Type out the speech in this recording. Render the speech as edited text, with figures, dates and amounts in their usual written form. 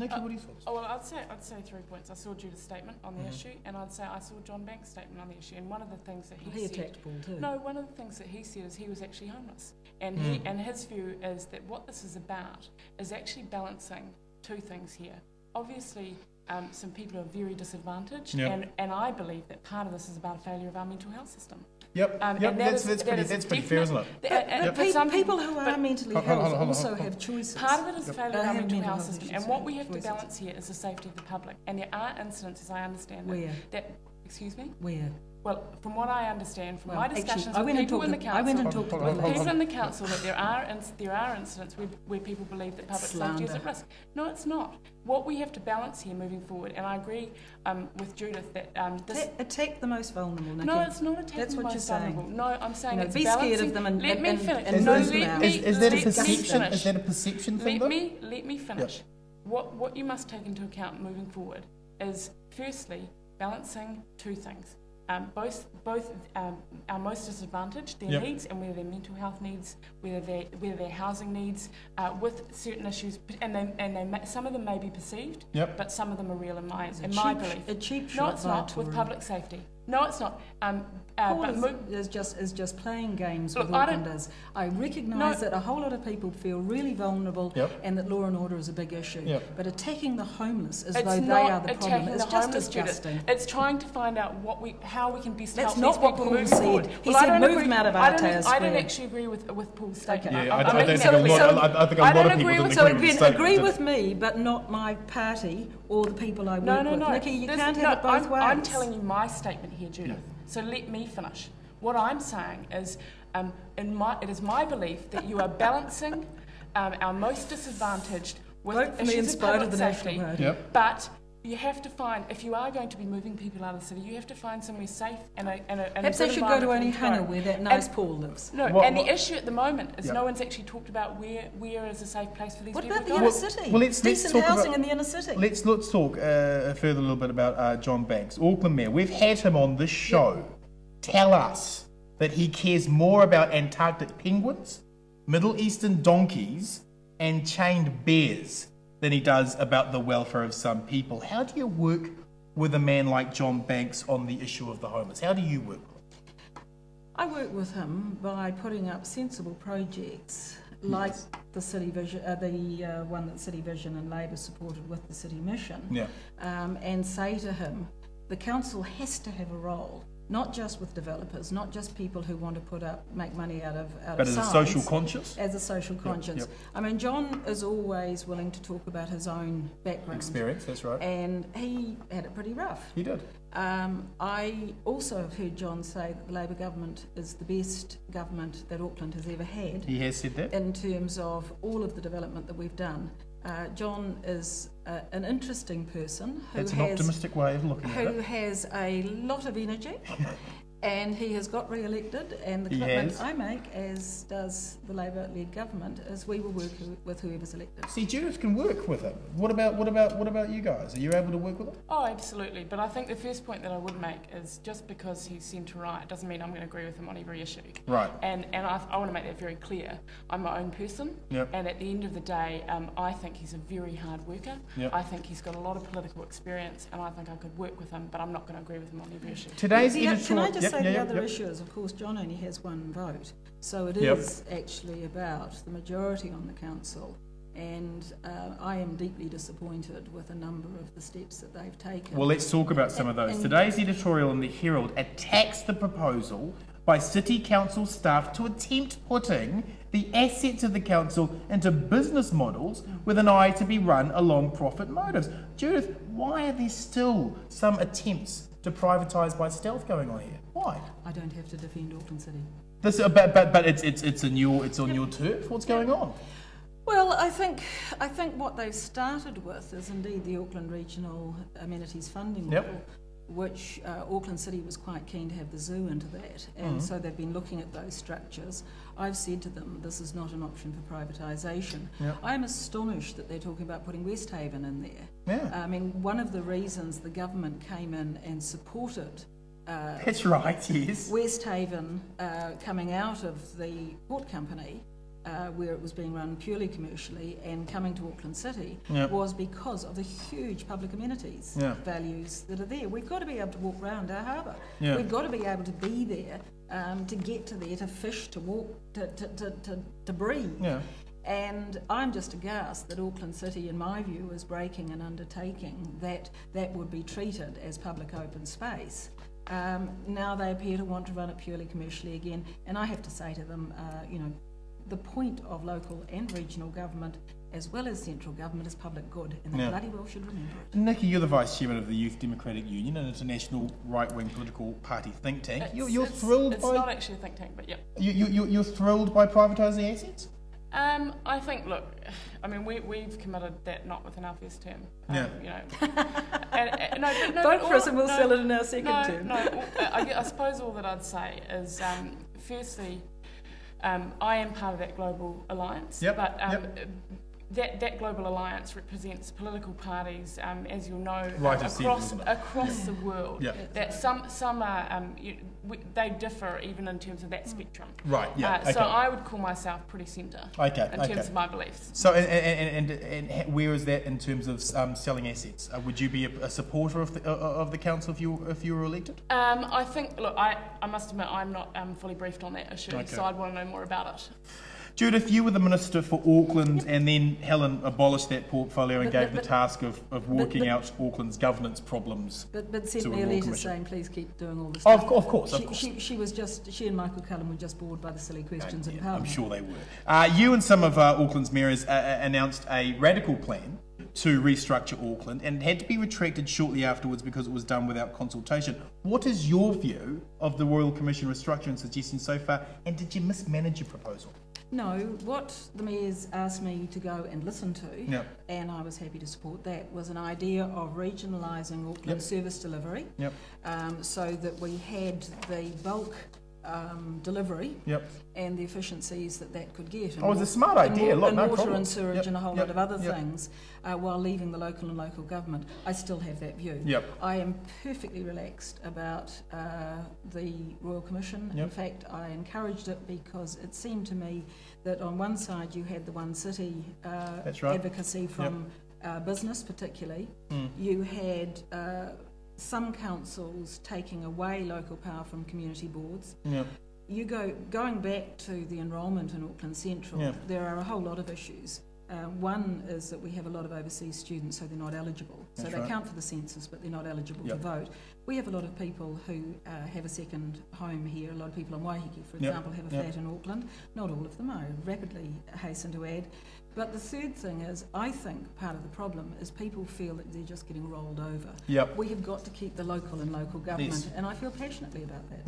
Nikki, what are your thoughts? Oh, well, I'd say 3 points. I saw Judith's statement on the issue, and I'd say I saw John Banks' statement on the issue. And one of the things that he said, attacked Paul too. No, one of the things that he said is he was actually homeless, and his view is that what this is about is actually balancing two things here. Obviously, some people are very disadvantaged, and I believe that part of this is about a failure of our mental health system. That's pretty fair, isn't it? But some people who are mentally ill also have choices. Part of it is a failure of our mental health system, and what we have to balance here is the safety of the public. And there are incidents, as I understand it, that, excuse me? Where? Well, from what I understand from my discussions actually, with people in the council, I went and talked to people in the council, that there are incidents where people believe that public safety is at risk. No, it's not. What we have to balance here moving forward, and I agree with Judith that this attack the most vulnerable. Nikki. No, it's not attacking the most vulnerable. No, I'm saying it's be balancing. Scared of them and let me finish. Is that a perception thing? Let me finish. Yep. What you must take into account moving forward is firstly balancing two things. Both our most disadvantaged, their needs, and whether their mental health needs, whether their housing needs, with certain issues, and some of them may be perceived, but some of them are real in my belief. A cheap shot. No, it's not with public safety. No, it's not. Is just playing games with Aucklanders. I recognise that a whole lot of people feel really vulnerable, and that law and order is a big issue. But attacking the homeless as though they are the problem is just disgusting. It's trying to find out how we can best help these people moving forward. He said move them out of Aotearoa Square. I don't actually agree with Paul's statement. I think a lot of people don't agree with the agree with me, but not my party or the people I work with. Nikki, you can't have it both ways. I'm telling you my statement here, Judith. So let me finish. What I'm saying is, it is my belief that you are balancing our most disadvantaged with issues of public safety. But you have to find, if you are going to be moving people out of the city, you have to find somewhere safe and a perhaps they should go to Onehunga where that nice Paul lives. No, the issue at the moment is no one's actually talked about where is a safe place for these people to go. What about the inner city? Well, decent housing in the inner city. Let's talk further a little bit about John Banks, Auckland Mayor. We've had him on this show tell us that he cares more about Antarctic penguins, Middle Eastern donkeys, and chained bears than he does about the welfare of some people. How do you work with a man like John Banks on the issue of the homeless? How do you work with him? I work with him by putting up sensible projects like the City Vision, the one that City Vision and Labour supported with the City Mission, and say to him, the council has to have a role. Not just with developers, not just people who want to make money out of but as a social conscience? As a social conscience. I mean, John is always willing to talk about his own background. Experience, that's right. And he had it pretty rough. He did. I also have heard John say that the Labour government is the best government that Auckland has ever had. He has said that. In terms of all of the development that we've done. John is an interesting person who That's an optimistic way of looking at it. Who has a lot of energy, and he has got re-elected. And the commitment I make, as does the Labour-led government, is we will work with whoever's elected. See, Judith can work with him. What about you guys? Are you able to work with him? Oh, absolutely. But I think the first point that I would make is just because he's centre-right doesn't mean I'm going to agree with him on every issue. Right. And I want to make that very clear. I'm my own person, and at the end of the day, I think he's a very hard worker. I think he's got a lot of political experience, and I think I could work with him, but I'm not going to agree with him on every issue. Today's Can I just say the other issue is, of course, John only has one vote, so it is actually about the majority on the council, and I am deeply disappointed with a number of the steps that they've taken. Well, let's talk about some of those. Today's editorial in the Herald attacks the proposal by City Council staff to attempt putting the assets of the council into business models with an eye to be run along profit motives. Judith, why are there still some attempts to privatise by stealth going on here? Why? I don't have to defend Auckland City. But it's on your turf. What's going on? Well, I think what they've started with is indeed the Auckland Regional Amenities Funding Model, which Auckland City was quite keen to have the zoo into that, and so they've been looking at those structures. I've said to them, this is not an option for privatisation. I'm astonished that they're talking about putting Westhaven in there. I mean, one of the reasons the government came in and supported that's right, yes. Westhaven coming out of the port company where it was being run purely commercially and coming to Auckland City was because of the huge public amenities values that are there. We've got to be able to walk around our harbour. We've got to be able to be there to get to there, to fish, to walk, to breathe. And I'm just aghast that Auckland City, in my view, is breaking an undertaking that would be treated as public open space. Now they appear to want to run it purely commercially again, and I have to say to them, you know, the point of local and regional government as well as central government is public good, and they bloody well should remember it. Nikki, you're the Vice Chairman of the Youth Democratic Union, an international right-wing political party think tank. You're thrilled it's by... It's not actually a think tank, but yeah. You're thrilled by privatising assets? I think, look, I mean, we've committed that not within our first term. You know, vote for us and we'll sell it in our second term. I suppose all that I'd say is, firstly, I am part of that global alliance, but that global alliance represents political parties, as you'll know, across the world. That some are they differ even in terms of that spectrum. So I would call myself pretty centre in terms of my beliefs. So and where is that in terms of selling assets? Would you be a supporter of the council if you were elected? I think. Look, I must admit I'm not fully briefed on that issue, so I'd want to know more about it. Judith, you were the Minister for Auckland, and then Helen abolished that portfolio and gave the task of working out Auckland's governance problems. But sent me a letter saying, please keep doing all this stuff. Of course. She and Michael Cullen were just bored by the silly questions in Parliament. I'm sure they were. You and some of Auckland's mayors announced a radical plan to restructure Auckland, and it had to be retracted shortly afterwards because it was done without consultation. What is your view of the Royal Commission restructuring suggestions so far, and did you mismanage your proposal? No, what the mayors asked me to go and listen to, and I was happy to support that, was an idea of regionalising Auckland service delivery, so that we had the bulk delivery and the efficiencies that could get. It's a smart idea. And water and sewage and a whole lot of other things, while leaving the local government. I still have that view. I am perfectly relaxed about the Royal Commission. In fact, I encouraged it because it seemed to me that on one side you had the One City advocacy from business particularly. You had some councils taking away local power from community boards. You going back to the enrolment in Auckland Central, there are a whole lot of issues. One is that we have a lot of overseas students, so they're not eligible. So they count for the census, but they're not eligible to vote. We have a lot of people who have a second home here. A lot of people in Waiheke, for example, have a flat in Auckland. Not all of them, I rapidly hasten to add. But the third thing is, I think part of the problem is people feel that they're just getting rolled over. We have got to keep the local in local government, and I feel passionately about that.